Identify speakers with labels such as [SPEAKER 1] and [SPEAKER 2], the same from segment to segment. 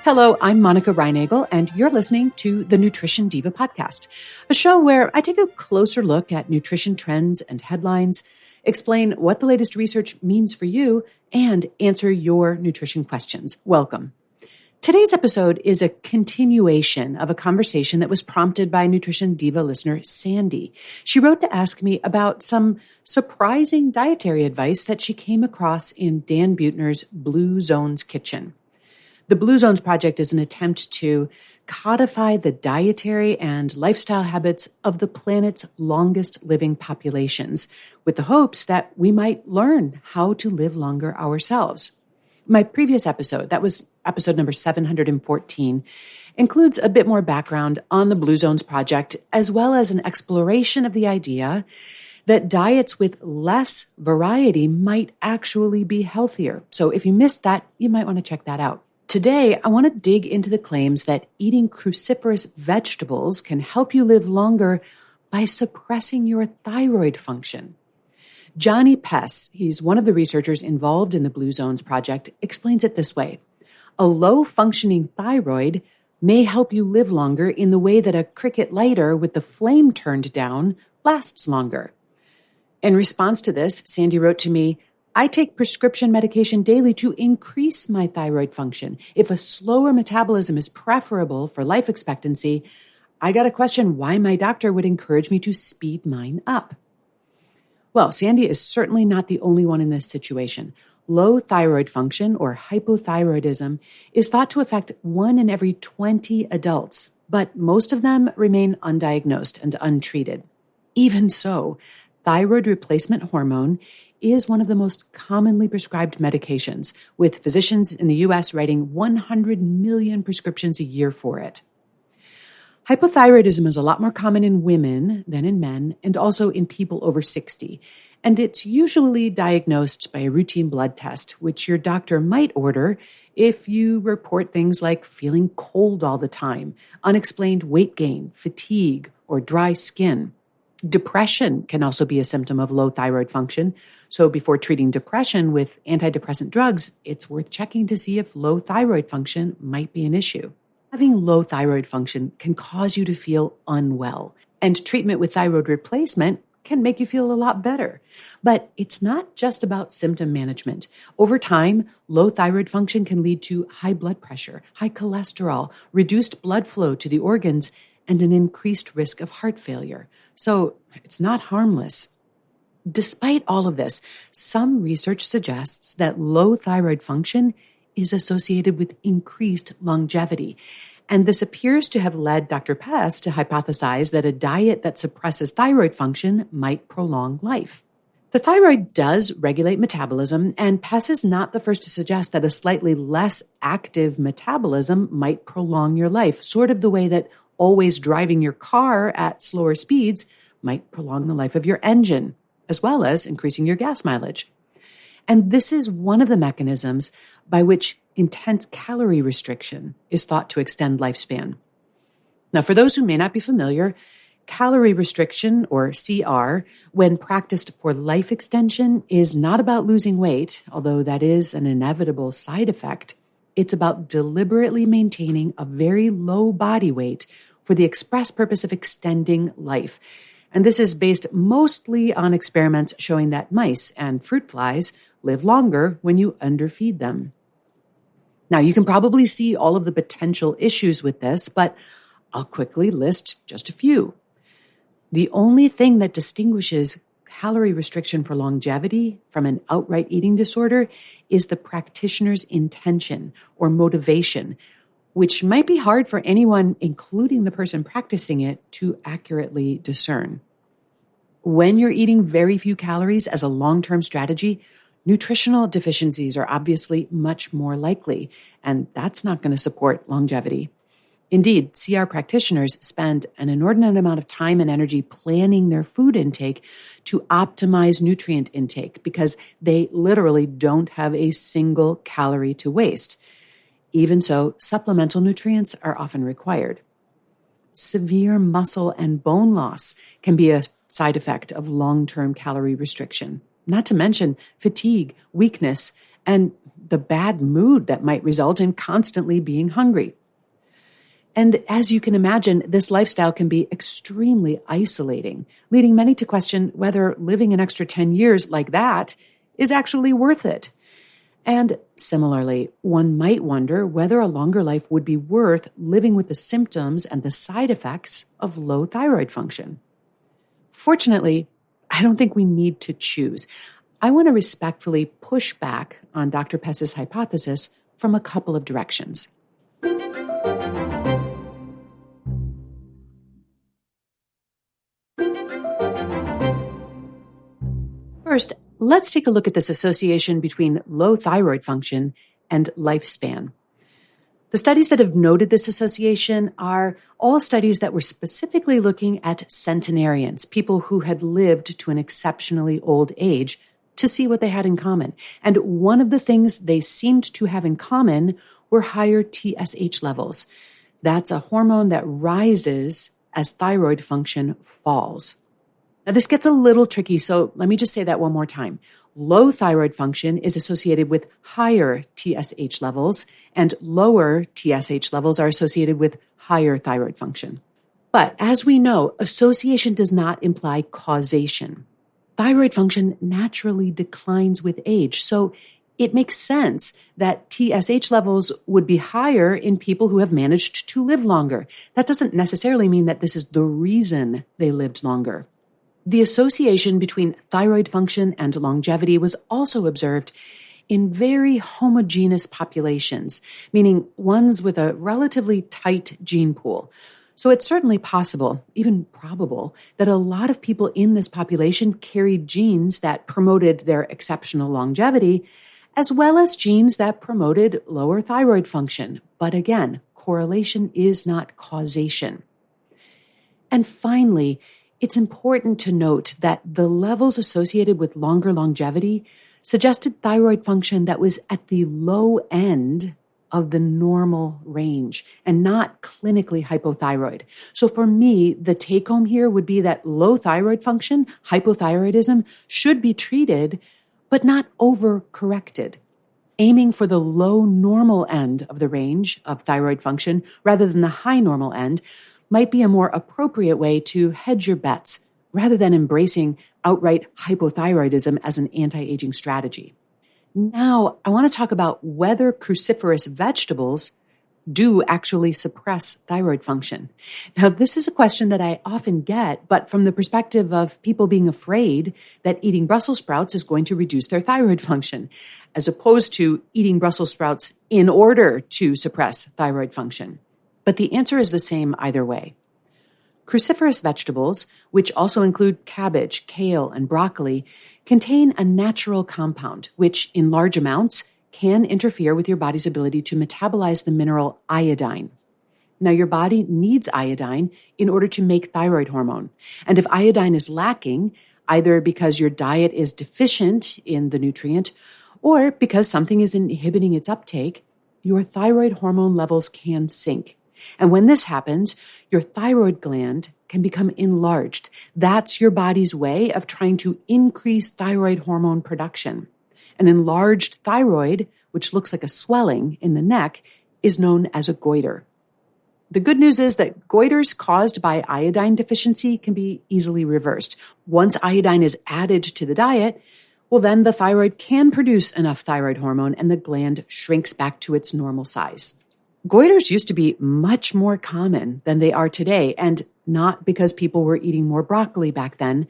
[SPEAKER 1] Hello, I'm Monica Reinagel, and you're listening to the Nutrition Diva podcast, a show where I take a closer look at nutrition trends and headlines, explain what the latest research means for you, and answer your nutrition questions. Welcome. Today's episode is a continuation of a conversation that was prompted by Nutrition Diva listener Sandy. She wrote to ask me about some surprising dietary advice that she came across in Dan Buettner's Blue Zones Kitchen. The Blue Zones Project is an attempt to codify the dietary and lifestyle habits of the planet's longest living populations, with the hopes that we might learn how to live longer ourselves. My previous episode, that was episode number 714, includes a bit more background on the Blue Zones Project, as well as an exploration of the idea that diets with less variety might actually be healthier. So if you missed that, you might want to check that out. Today, I want to dig into the claims that eating cruciferous vegetables can help you live longer by suppressing your thyroid function. Johnny Pess, he's one of the researchers involved in the Blue Zones Project, explains it this way. A low-functioning thyroid may help you live longer in the way that a cricket lighter with the flame turned down lasts longer. In response to this, Sandy wrote to me, I take prescription medication daily to increase my thyroid function. If a slower metabolism is preferable for life expectancy, I got to question why my doctor would encourage me to speed mine up. Well, Sandy is certainly not the only one in this situation. Low thyroid function, or hypothyroidism, is thought to affect 1 in every 20 adults, but most of them remain undiagnosed and untreated. Even so, thyroid replacement hormone is one of the most commonly prescribed medications, with physicians in the U.S. writing 100 million prescriptions a year for it. Hypothyroidism is a lot more common in women than in men, and also in people over 60. And it's usually diagnosed by a routine blood test, which your doctor might order if you report things like feeling cold all the time, unexplained weight gain, fatigue, or dry skin. Depression can also be a symptom of low thyroid function. So before treating depression with antidepressant drugs, it's worth checking to see if low thyroid function might be an issue. Having low thyroid function can cause you to feel unwell, and treatment with thyroid replacement can make you feel a lot better. But it's not just about symptom management. Over time, low thyroid function can lead to high blood pressure, high cholesterol, reduced blood flow to the organs, and an increased risk of heart failure. So it's not harmless. Despite all of this, some research suggests that low thyroid function is associated with increased longevity. And this appears to have led Dr. Pess to hypothesize that a diet that suppresses thyroid function might prolong life. The thyroid does regulate metabolism, and Pess is not the first to suggest that a slightly less active metabolism might prolong your life, sort of the way that always driving your car at slower speeds might prolong the life of your engine, as well as increasing your gas mileage. And this is one of the mechanisms by which intense calorie restriction is thought to extend lifespan. Now, for those who may not be familiar, calorie restriction, or CR, when practiced for life extension, is not about losing weight, although that is an inevitable side effect. It's about deliberately maintaining a very low body weight for the express purpose of extending life. And this is based mostly on experiments showing that mice and fruit flies live longer when you underfeed them. Now, you can probably see all of the potential issues with this, but I'll quickly list just a few. The only thing that distinguishes calorie restriction for longevity from an outright eating disorder is the practitioner's intention or motivation, which might be hard for anyone, including the person practicing it, to accurately discern. When you're eating very few calories as a long-term strategy, nutritional deficiencies are obviously much more likely, and that's not going to support longevity. Indeed, CR practitioners spend an inordinate amount of time and energy planning their food intake to optimize nutrient intake because they literally don't have a single calorie to waste. Even so, supplemental nutrients are often required. Severe muscle and bone loss can be a side effect of long-term calorie restriction, not to mention fatigue, weakness, and the bad mood that might result in constantly being hungry. And as you can imagine, this lifestyle can be extremely isolating, leading many to question whether living an extra 10 years like that is actually worth it. And similarly, one might wonder whether a longer life would be worth living with the symptoms and the side effects of low thyroid function. Fortunately, I don't think we need to choose. I want to respectfully push back on Dr. Pess's hypothesis from a couple of directions. First, let's take a look at this association between low thyroid function and lifespan. The studies that have noted this association are all studies that were specifically looking at centenarians, people who had lived to an exceptionally old age, to see what they had in common. And one of the things they seemed to have in common were higher TSH levels. That's a hormone that rises as thyroid function falls. Now, this gets a little tricky, so let me just say that one more time. Low thyroid function is associated with higher TSH levels, and lower TSH levels are associated with higher thyroid function. But as we know, association does not imply causation. Thyroid function naturally declines with age, so it makes sense that TSH levels would be higher in people who have managed to live longer. That doesn't necessarily mean that this is the reason they lived longer. The association between thyroid function and longevity was also observed in very homogeneous populations, meaning ones with a relatively tight gene pool. So it's certainly possible, even probable, that a lot of people in this population carried genes that promoted their exceptional longevity, as well as genes that promoted lower thyroid function. But again, correlation is not causation. And finally, it's important to note that the levels associated with longer longevity suggested thyroid function that was at the low end of the normal range and not clinically hypothyroid. So for me, the take home here would be that low thyroid function, hypothyroidism, should be treated, but not overcorrected. Aiming for the low normal end of the range of thyroid function rather than the high normal end might be a more appropriate way to hedge your bets rather than embracing outright hypothyroidism as an anti-aging strategy. Now, I want to talk about whether cruciferous vegetables do actually suppress thyroid function. Now, this is a question that I often get, but from the perspective of people being afraid that eating Brussels sprouts is going to reduce their thyroid function, as opposed to eating Brussels sprouts in order to suppress thyroid function. But the answer is the same either way. Cruciferous vegetables, which also include cabbage, kale, and broccoli, contain a natural compound, which in large amounts can interfere with your body's ability to metabolize the mineral iodine. Now, your body needs iodine in order to make thyroid hormone. And if iodine is lacking, either because your diet is deficient in the nutrient or because something is inhibiting its uptake, your thyroid hormone levels can sink. And when this happens, your thyroid gland can become enlarged. That's your body's way of trying to increase thyroid hormone production. An enlarged thyroid, which looks like a swelling in the neck, is known as a goiter. The good news is that goiters caused by iodine deficiency can be easily reversed. Once iodine is added to the diet, well, then the thyroid can produce enough thyroid hormone and the gland shrinks back to its normal size. Goiters used to be much more common than they are today, and not because people were eating more broccoli back then.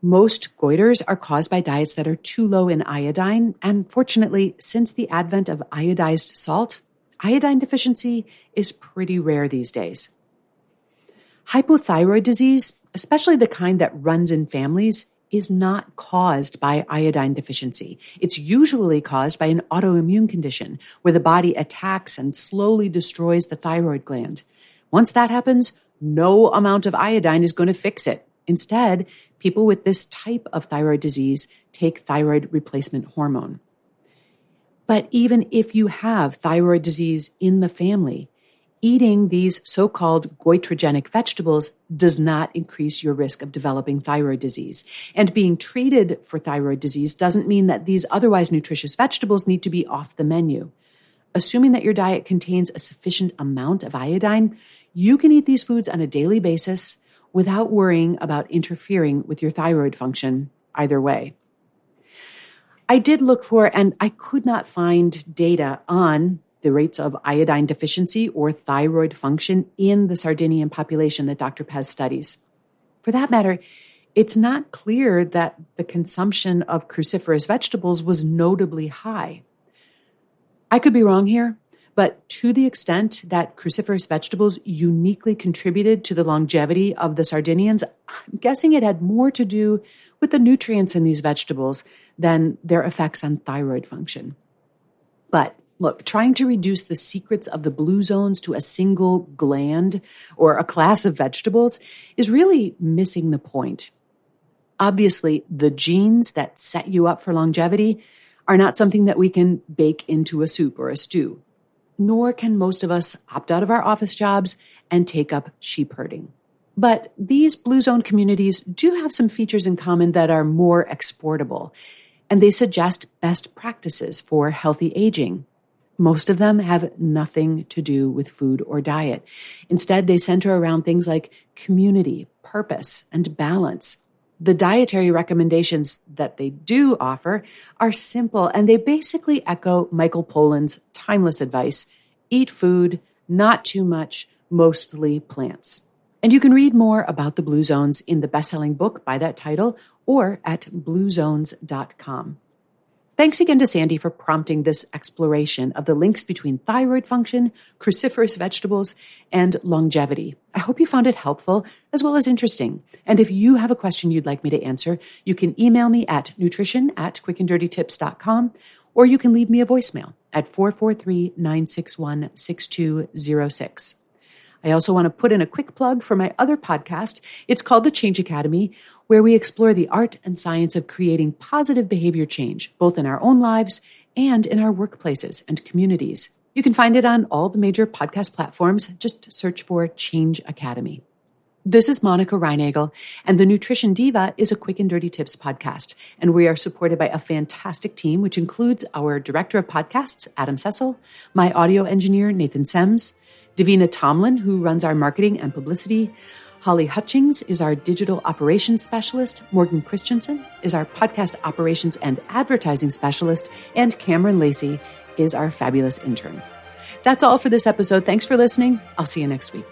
[SPEAKER 1] Most goiters are caused by diets that are too low in iodine, and fortunately, since the advent of iodized salt, iodine deficiency is pretty rare these days. Hypothyroid disease, especially the kind that runs in families, is not caused by iodine deficiency. It's usually caused by an autoimmune condition where the body attacks and slowly destroys the thyroid gland. Once that happens, no amount of iodine is going to fix it. Instead, people with this type of thyroid disease take thyroid replacement hormone. But even if you have thyroid disease in the family, Eating these so-called goitrogenic vegetables does not increase your risk of developing thyroid disease. And being treated for thyroid disease doesn't mean that these otherwise nutritious vegetables need to be off the menu. Assuming that your diet contains a sufficient amount of iodine, you can eat these foods on a daily basis without worrying about interfering with your thyroid function either way. I did look for, and I could not find data on the rates of iodine deficiency or thyroid function in the Sardinian population that Dr. Pez studies. For that matter, it's not clear that the consumption of cruciferous vegetables was notably high. I could be wrong here, but to the extent that cruciferous vegetables uniquely contributed to the longevity of the Sardinians, I'm guessing it had more to do with the nutrients in these vegetables than their effects on thyroid function. But look, trying to reduce the secrets of the blue zones to a single gland or a class of vegetables is really missing the point. Obviously, the genes that set you up for longevity are not something that we can bake into a soup or a stew, nor can most of us opt out of our office jobs and take up sheep herding. But these blue zone communities do have some features in common that are more exportable, and they suggest best practices for healthy aging. Most of them have nothing to do with food or diet. Instead, they center around things like community, purpose, and balance. The dietary recommendations that they do offer are simple, and they basically echo Michael Pollan's timeless advice: eat food, not too much, mostly plants. And you can read more about the Blue Zones in the best-selling book by that title or at bluezones.com. Thanks again to Sandy for prompting this exploration of the links between thyroid function, cruciferous vegetables, and longevity. I hope you found it helpful as well as interesting. And if you have a question you'd like me to answer, you can email me at nutrition@quickanddirtytips.com, or you can leave me a voicemail at 443-961-6206. I also want to put in a quick plug for my other podcast. It's called The Change Academy, where we explore the art and science of creating positive behavior change, both in our own lives and in our workplaces and communities. You can find it on all the major podcast platforms. Just search for Change Academy. This is Monica Reinagel, and The Nutrition Diva is a Quick and Dirty Tips podcast, and we are supported by a fantastic team, which includes our Director of Podcasts, Adam Cecil, my audio engineer, Nathan Sems, Davina Tomlin, who runs our marketing and publicity. Holly Hutchings is our digital operations specialist. Morgan Christensen is our podcast operations and advertising specialist. And Cameron Lacey is our fabulous intern. That's all for this episode. Thanks for listening. I'll see you next week.